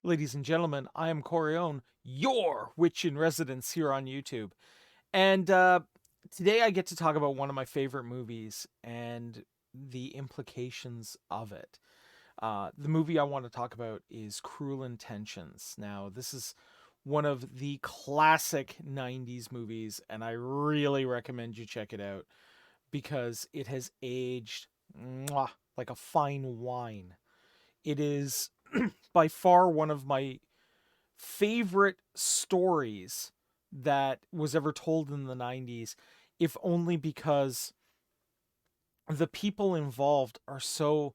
Ladies and gentlemen, I am Corione, your witch in residence here on YouTube. And today I get to talk about one of my favorite movies and the implications of it. The movie I want to talk about is Cruel Intentions. Now, this is one of the classic 90s movies, and I really recommend you check it out because it has aged like a fine wine. It is by far one of my favorite stories that was ever told in the 90s, if only because the people involved are so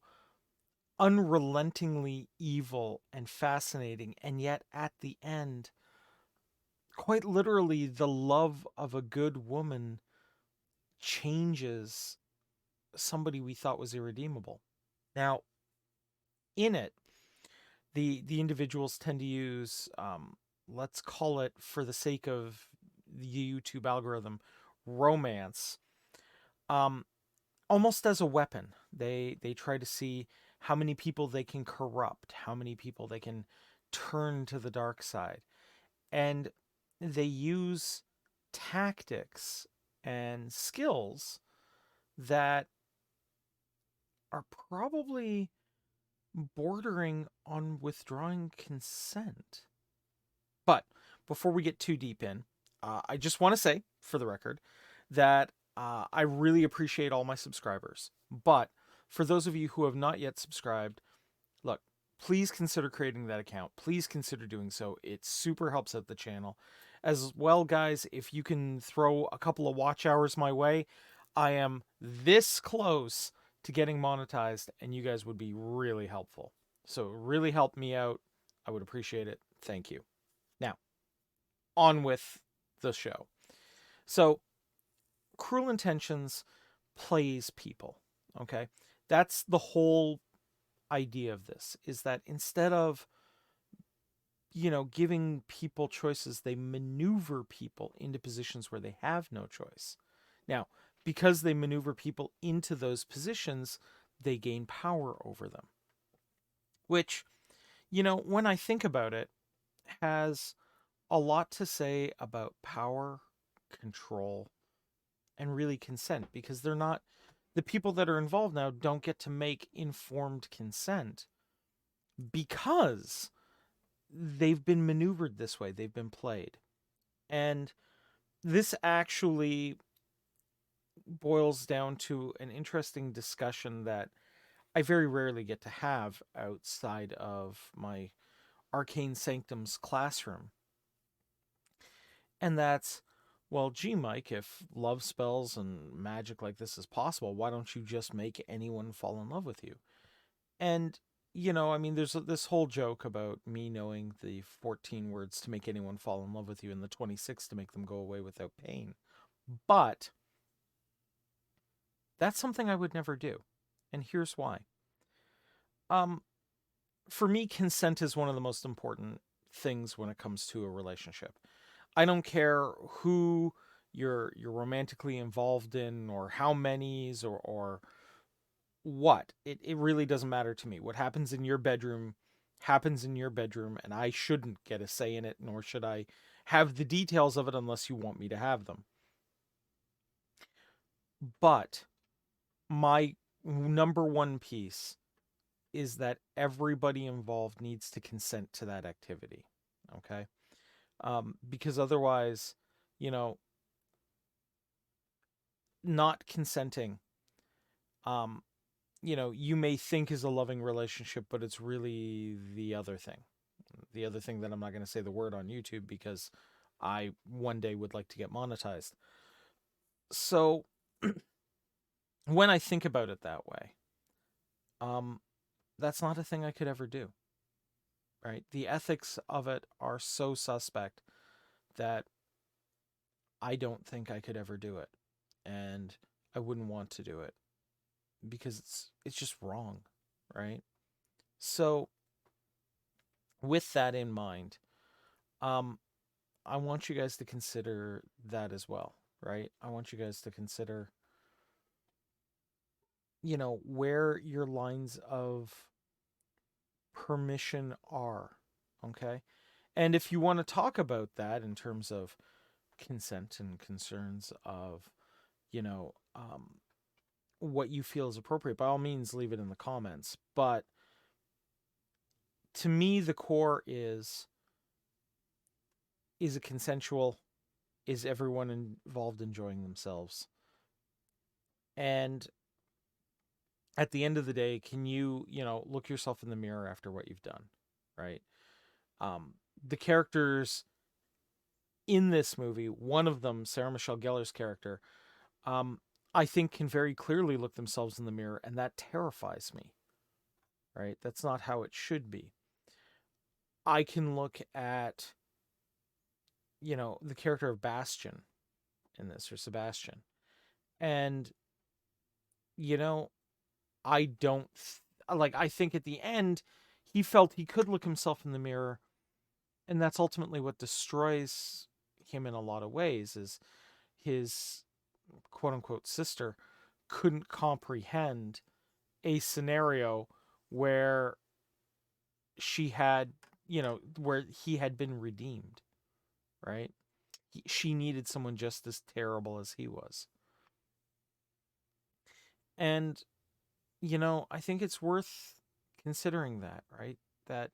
unrelentingly evil and fascinating, and yet at the end, quite literally, the love of a good woman changes somebody we thought was irredeemable. Now, in it, the individuals tend to use, let's call it, for the sake of the YouTube algorithm, romance, um, almost as a weapon. They try to see how many people they can corrupt, how many people they can turn to the dark side, and they use tactics and skills that are probably bordering on withdrawing consent. But before we get too deep in, I just want to say, for the record, that I really appreciate all my subscribers. But for those of you who have not yet subscribed, look, please consider creating that account. Please consider doing so. It super helps out the channel. As well, guys, if you can throw a couple of watch hours my way, I am this close to getting monetized, and you guys would be really helpful. So, really help me out. I would appreciate it. Thank you. Now, on with the show. So, Cruel Intentions plays people, okay? That's the whole idea of this, is that instead of, giving people choices, they maneuver people into positions where they have no choice. Now, because they maneuver people into those positions, they gain power over them, which, when I think about it, has a lot to say about power, control, and really consent, because they're not, the people that are involved now don't get to make informed consent because they've been maneuvered this way, they've been played. And this actually boils down to an interesting discussion that I very rarely get to have outside of my Arcane Sanctum's classroom. And that's, well, gee, Mike, if love spells and magic like this is possible, why don't you just make anyone fall in love with you? And, I mean, there's this whole joke about me knowing the 14 words to make anyone fall in love with you and the 26 to make them go away without pain. But that's something I would never do. And here's why. Um, for me, consent is one of the most important things when it comes to a relationship. I don't care who you're romantically involved in, or how many's, or what. It really doesn't matter to me. What happens in your bedroom happens in your bedroom, and I shouldn't get a say in it, nor should I have the details of it unless you want me to have them. But my number one piece is that everybody involved needs to consent to that activity. Okay? Because otherwise, you know, not consenting, um, you may think is a loving relationship, but it's really the other thing. The other thing that I'm not going to say the word on YouTube because I one day would like to get monetized. So when I think about it that way, um, that's not a thing I could ever do, right? The ethics of it are so suspect that I don't think I could ever do it. And I wouldn't want to do it because it's just wrong, right? So with that in mind, um, I want you guys to consider that as well, right? I want you guys to consider, where your lines of permission are, Okay. And if you want to talk about that in terms of consent and concerns of, you know, what you feel is appropriate, by all means, leave it in the comments. But to me, the core is it consensual? Is everyone involved enjoying themselves? And at the end of the day, can you, look yourself in the mirror after what you've done, right? The characters in this movie, one of them, Sarah Michelle Gellar's character, um, I think can very clearly look themselves in the mirror, and that terrifies me, right? That's not how it should be. I can look at, the character of Bastion in this, or Sebastian, and, you know, I don't, like, I think at the end, he felt he could look himself in the mirror, and that's ultimately what destroys him in a lot of ways, is his quote unquote sister couldn't comprehend a scenario where she had, where he had been redeemed, right? She needed someone just as terrible as he was. And, I think it's worth considering that, right? That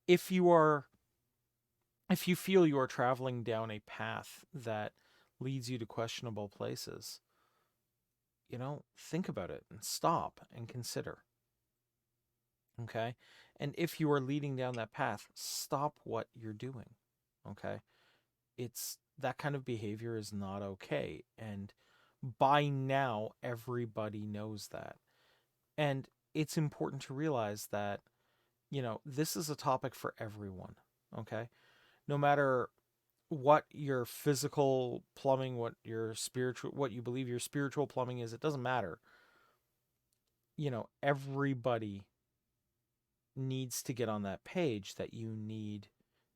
if you are, if you feel you are traveling down a path that leads you to questionable places, think about it and stop and consider. Okay. And if you are leading down that path, stop what you're doing. Okay. It's that kind of behavior is not okay. And by now, everybody knows that. And it's important to realize that, this is a topic for everyone. Okay. No matter what your physical plumbing, what you believe your spiritual plumbing is, it doesn't matter. Everybody needs to get on that page that you need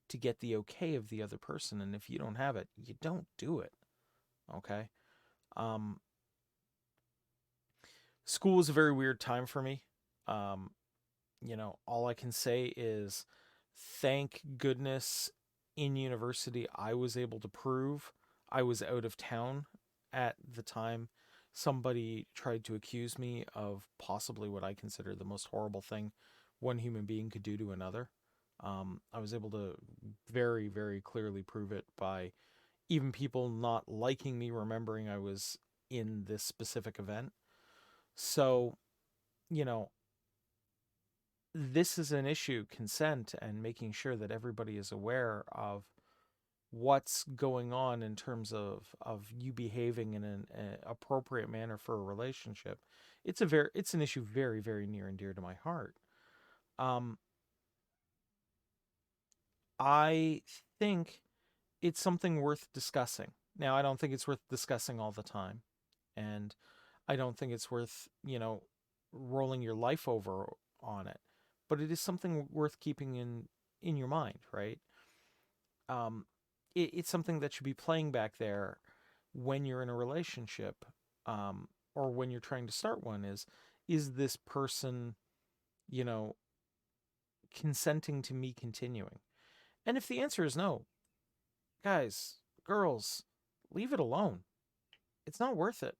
to get the okay of the other person. And if you don't have it, you don't do it. Okay. Um, School was a very weird time for me. Um, all I can say is thank goodness in university I was able to prove I was out of town at the time somebody tried to accuse me of possibly what I consider the most horrible thing one human being could do to another. I was able to very, very clearly prove it by even people not liking me remembering I was in this specific event. So, you know, this is an issue, consent, and making sure that everybody is aware of what's going on in terms of you behaving in an appropriate manner for a relationship. It's an issue very, very near and dear to my heart. Um, I think it's something worth discussing. Now, I don't think it's worth discussing all the time, and I don't think it's worth, rolling your life over on it. But it is something worth keeping in your mind, right? Um, it's something that should be playing back there when you're in a relationship, or when you're trying to start one. Is this person, you know, consenting to me continuing? And if the answer is no, guys, girls, leave it alone. It's not worth it.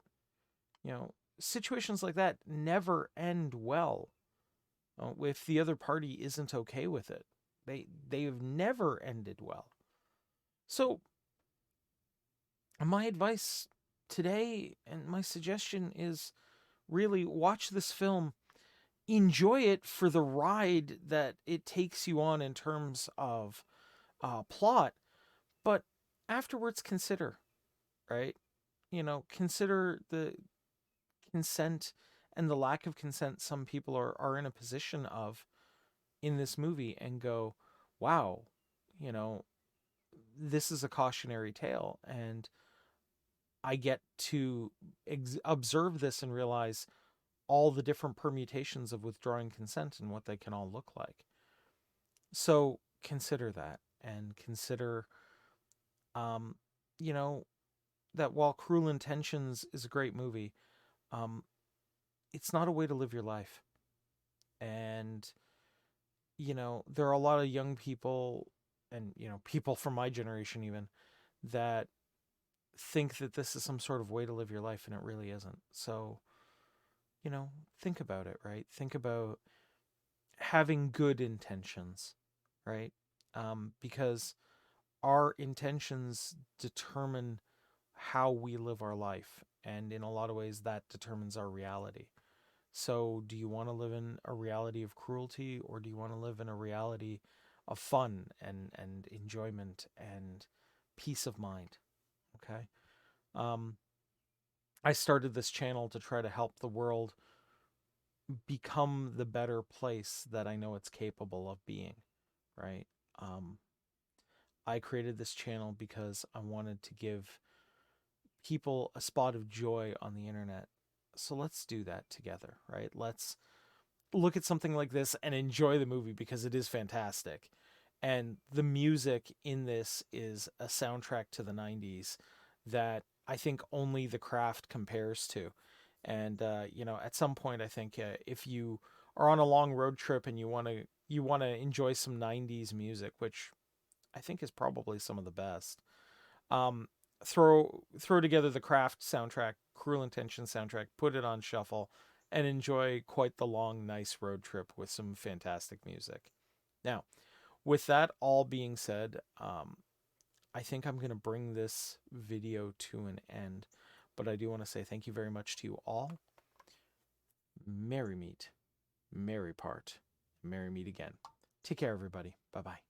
Situations like that never end well. If the other party isn't okay with it, they have never ended well. So my advice today and my suggestion is really watch this film, enjoy it for the ride that it takes you on in terms of plot, but afterwards consider, right? Consider the consent and the lack of consent some people are in a position of in this movie, and go, wow, you know, this is a cautionary tale. And I get to observe this and realize all the different permutations of withdrawing consent and what they can all look like. So consider that, and consider, um, you know, that while Cruel Intentions is a great movie, um, it's not a way to live your life. And there are a lot of young people and, people from my generation even that think that this is some sort of way to live your life, and it really isn't. So, think about it, right? Think about having good intentions, right? Because our intentions determine how we live our life. And in a lot of ways, that determines our reality. So, do you want to live in a reality of cruelty, or do you want to live in a reality of fun and enjoyment and peace of mind? Okay. Um, I started this channel to try to help the world become the better place that I know it's capable of being, right? Um, I created this channel because I wanted to give people a spot of joy on the internet. So let's do that together, right? Let's look at something like this and enjoy the movie because it is fantastic. And the music in this is a soundtrack to the 90s that I think only The Craft compares to. And at some point, I think if you are on a long road trip and you want to enjoy some 90s music, which I think is probably some of the best, um, throw together the Craft soundtrack, Cruel Intentions soundtrack, put it on shuffle, and enjoy quite the long, nice road trip with some fantastic music. Now, with that all being said, I think I'm going to bring this video to an end, but I do want to say thank you very much to you all. Merry meet, merry part, merry meet again. Take care, everybody. Bye bye.